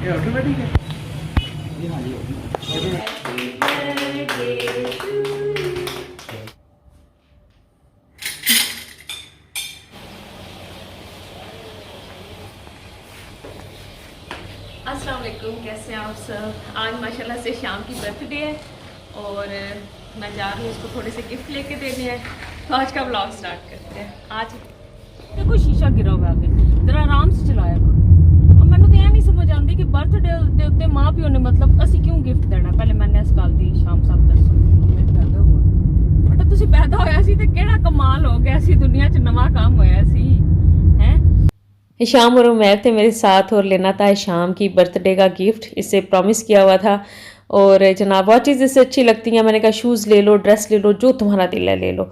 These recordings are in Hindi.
ये ऑटोमेटिक है। जी हाँ जी अस्सलाम वालेकुम, कैसे हैं आप सब। आज माशाल्लाह से शाम की बर्थडे है और मैं जा रही हूँ उसको थोड़े से गिफ्ट लेके देने हैं। तो आज का व्लॉग स्टार्ट करते हैं। आज देखो शीशा गिरा हुआ आगे, जरा आराम से चलाया करो। अब मैंने तो यह नहीं समझ आती कि बर्थडे ਦੇ ਉੱਤੇ ਮਾਂ ਪਿਓ ਨੇ मतलब ਅਸੀਂ ਕਿਉਂ ਗਿਫਟ ਦੇਣਾ। ਪਹਿਲੇ ਮੈਨੇ ਇਸ ਗੱਲ ਦੀ ਸ਼ਾਮ ਸਾਹਿਬ ਦੱਸੋ। ਮੈਂ ਪੈਦਾ ਹੋਇਆ ਬਟ ਤੁਸੀਂ ਪੈਦਾ ਹੋਇਆ ਸੀ ਤੇ ਕਿਹੜਾ ਕਮਾਲ ਹੋ ਗਿਆ ਸੀ, ਦੁਨੀਆ 'ਚ ਨਵਾਂ ਕੰਮ ਹੋਇਆ ਸੀ ਹੈ। हिशाम और उमैर थे मेरे साथ और लेना था हिशाम की बर्थडे का गिफ्ट, इससे प्रॉमिस किया हुआ था। और जनाब वॉचेज़ इससे अच्छी लगती हैं, मैंने कहा शूज़ ले लो, ड्रेस ले लो, जो तुम्हारा दिल है ले लो।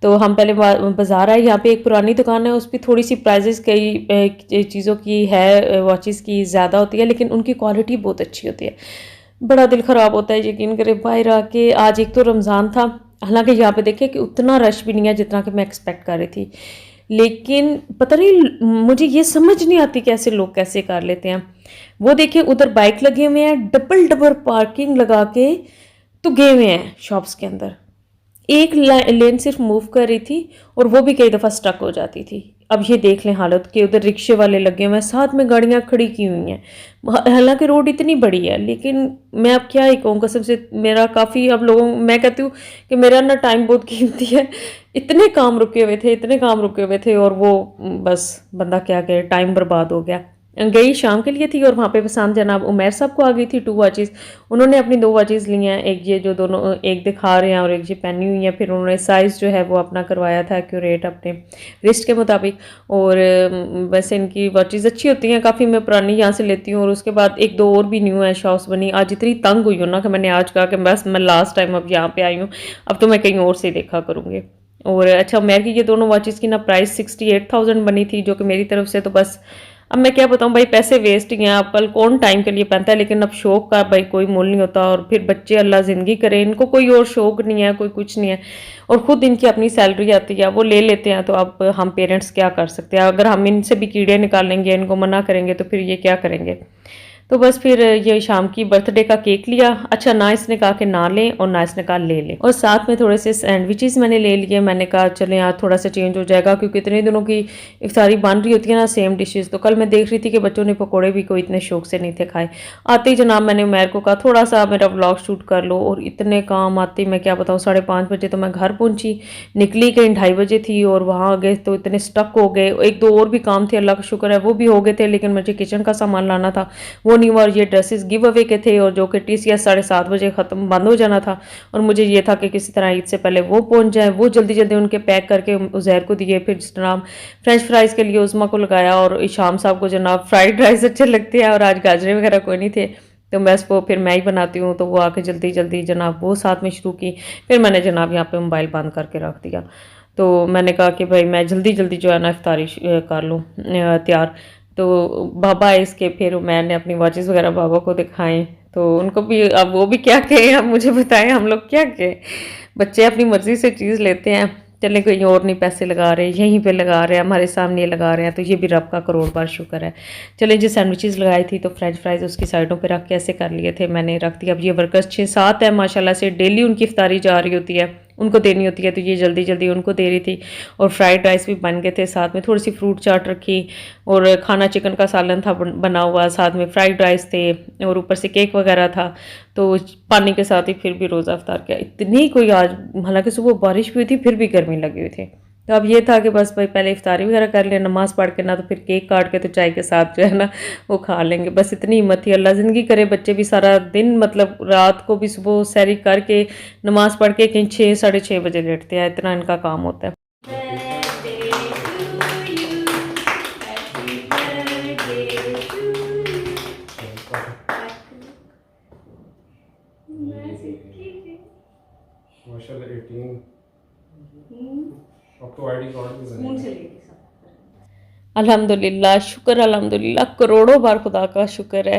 तो हम पहले बाज़ार आए, यहाँ पे एक पुरानी दुकान है, उस पर थोड़ी सी प्राइजेस कई चीज़ों की है, वॉचेज़ की ज़्यादा होती है लेकिन उनकी क्वालिटी बहुत अच्छी होती है। बड़ा दिल ख़राब होता है यकीन करें बाहर आके। आज एक तो रमज़ान था, हालांकि यहाँ पे देखे कि उतना रश भी नहीं है जितना कि मैं एक्सपेक्ट कर रही थी, लेकिन पता नहीं मुझे ये समझ नहीं आती कैसे लोग कैसे कर लेते हैं। वो देखिए उधर बाइक लगे हुए हैं, डबल डबल पार्किंग लगा के तो गए हुए हैं शॉप्स के अंदर। एक लेन सिर्फ मूव कर रही थी और वो भी कई दफ़ा स्टक हो जाती थी। अब ये देख लें हालत कि उधर रिक्शे वाले लगे हुए हैं, साथ में गाड़ियाँ खड़ी की हुई हैं। हालांकि रोड इतनी बड़ी है लेकिन मैं अब क्या ही कहूँ, कसम से मेरा काफ़ी अब लोगों मैं कहती हूँ कि मेरा ना टाइम बहुत कीमती है। इतने काम रुके हुए थे, इतने काम रुके हुए थे और वो बस बंदा क्या कहे, टाइम बर्बाद हो गया। गई शाम के लिए थी और वहाँ पे पसंद जनाब उमैर साहब को आ गई थी 2 वॉचेज़। उन्होंने अपनी 2 वॉचेज़ ली हैं, एक ये जो दोनों एक दिखा रहे हैं और एक ये पहनी हुई है। फिर उन्होंने साइज़ जो है वो अपना करवाया था एक्यूरेट अपने रिस्ट के मुताबिक। और वैसे इनकी वॉचेज़ अच्छी होती हैं काफ़ी, मैं पुरानी यहाँ से लेती हूँ। और उसके बाद 1-2 और भी न्यू है शॉप्स बनी। आज इतनी तंग हुई हूँ ना कि मैंने आज कहा कि बस मैं लास्ट टाइम अब यहाँ पर आई हूँ, अब तो मैं कहीं और से देखा करूँगी। और अच्छा उमैर की ये दोनों वॉचेज़ की ना प्राइस 68,000 बनी थी, जो कि मेरी तरफ से तो बस अब मैं क्या बताऊं भाई, पैसे वेस्ट ही हैं। अब कल कौन टाइम के लिए पहनता है, लेकिन अब शौक का भाई कोई मोल नहीं होता। और फिर बच्चे अल्लाह ज़िंदगी करे, इनको कोई और शौक नहीं है, कोई कुछ नहीं है और ख़ुद इनकी अपनी सैलरी आती है, वो ले लेते हैं। तो अब हम पेरेंट्स क्या कर सकते हैं, अगर हम इनसे भी कीड़े निकालेंगे, इनको मना करेंगे तो फिर ये क्या करेंगे। तो बस फिर ये शाम की बर्थडे का केक लिया। अच्छा ना इसने कहा कि ना लें और ना इसने कहा ले लें। और साथ में थोड़े से सैंडविचेस मैंने ले लिए। मैंने कहा चलें आज थोड़ा सा चेंज हो जाएगा, क्योंकि इतने दिनों की इफ्तारी बन रही होती है ना सेम डिशेस। तो कल मैं देख रही थी कि बच्चों ने पकौड़े भी कोई इतने शौक से नहीं थे खाए। आते ही जनाब मैंने उमैर को कहा थोड़ा सा मेरा व्लॉग शूट कर लो, और इतने काम आते ही मैं क्या बताऊँ 5:30 बजे तो मैं घर पहुँची। निकली कहीं 2:30 बजे थी और वहाँ गए तो इतने स्टक हो गए। 1-2 और भी काम थे, अल्लाह का शुक्र है वो भी हो गए थे, लेकिन मुझे किचन का सामान लाना था वो नहीं हुआ। और ये ड्रेसेस गिव अवे के थे और जो कि TCS 7:30 बजे ख़त्म बंद हो जाना था, और मुझे ये था कि किसी तरह ईद से पहले वो पहुंच जाए। वो जल्दी जल्दी उनके पैक करके उज़ैर को दिए। फिर जनाब फ्रेंच फ्राइज़ के लिए उज़मा को लगाया, और इशाम साहब को जनाब फ्राइड राइस अच्छे लगते हैं और आज गाजरे वगैरह कोई नहीं थे तो बस वो फिर मैं ही बनाती हूँ। तो वो आके जल्दी जल्दी जनाब वो साथ में शुरू की। फिर मैंने जनाब यहाँ पे मोबाइल बंद करके रख दिया। तो मैंने कहा कि भाई मैं जल्दी जल्दी जो है ना इफ्तारी कर लूँ तैयार। तो बाबा इसके फिर मैंने अपनी वॉचेस वगैरह बाबा को दिखाएं, तो उनको भी अब वो भी क्या कहें, अब मुझे बताएं हम लोग क्या कहें। बच्चे अपनी मर्ज़ी से चीज़ लेते हैं, चले कहीं और नहीं पैसे लगा रहे, यहीं पे लगा रहे हैं, हमारे सामने लगा रहे हैं। तो ये भी रब का करोड़ बार शुक्र है। चले जो सैंडविचेस लगाई थी तो फ्रेंच फ्राइज़ उसकी साइडों पे रख के ऐसे कर लिए थे, मैंने रख दिया। अब ये वर्कर्स 6-7 है माशाल्लाह से, डेली उनकी इफ्तारी जा रही होती है, उनको देनी होती है, तो ये जल्दी जल्दी उनको दे रही थी। और फ्राइड राइस भी बन गए थे, साथ में थोड़ी सी फ्रूट चाट रखी, और खाना चिकन का सालन था बना हुआ, साथ में फ्राइड राइस थे और ऊपर से केक वगैरह था। तो पानी के साथ ही फिर भी रोज़ा इफ्तार किया। इतनी कोई आज, हालांकि सुबह बारिश भी हुई थी फिर भी गर्मी लगी हुई थी। तो अब ये था कि बस भाई पहले इफ्तारी वगैरह कर लें, नमाज़ पढ़ के ना तो फिर केक काट के तो चाय के साथ जो है ना वो खा लेंगे। बस इतनी हिम्मत थी, अल्लाह ज़िंदगी करे। बच्चे भी सारा दिन मतलब रात को भी सुबह सैरी करके नमाज़ पढ़ के कहीं 6-6:30 बजे लेटते हैं, इतना इनका काम होता है। माशाल्लाह 18 अब तो आईडी कार्ड भी बने। अल्हम्दुलिल्लाह, शुक्र अल्हम्दुलिल्लाह, करोड़ों बार खुदा का शुक्र है